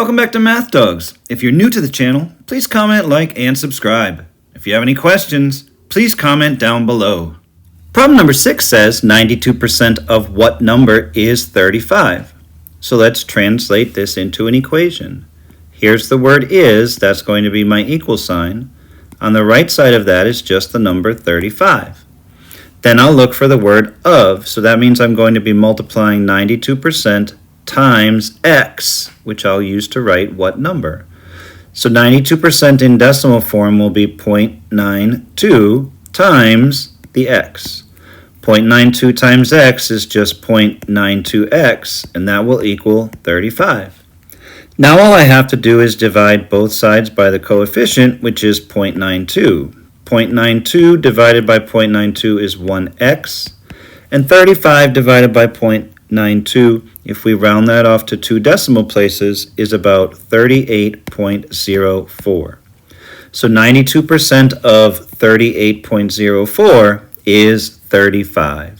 Welcome back to Math Dogs. If you're new to the channel, please comment, like, and subscribe. If you have any questions, please comment down below. Problem number 6 says 92% of what number is 35? So let's translate this into an equation. Here's the word is, that's going to be my equal sign. On the right side of that is just the number 35. Then I'll look for the word of, so that means I'm going to be multiplying 92% times x, which I'll use to write what number. So 92% in decimal form will be 0.92 times the x. 0.92 times x is just 0.92x, and that will equal 35. Now all I have to do is divide both sides by the coefficient, which is 0.92. 0.92 divided by 0.92 is 1x, and 35 divided by 0.92, if we round that off to 2 decimal places, is about 38.04. So 92% of 38.04 is 35.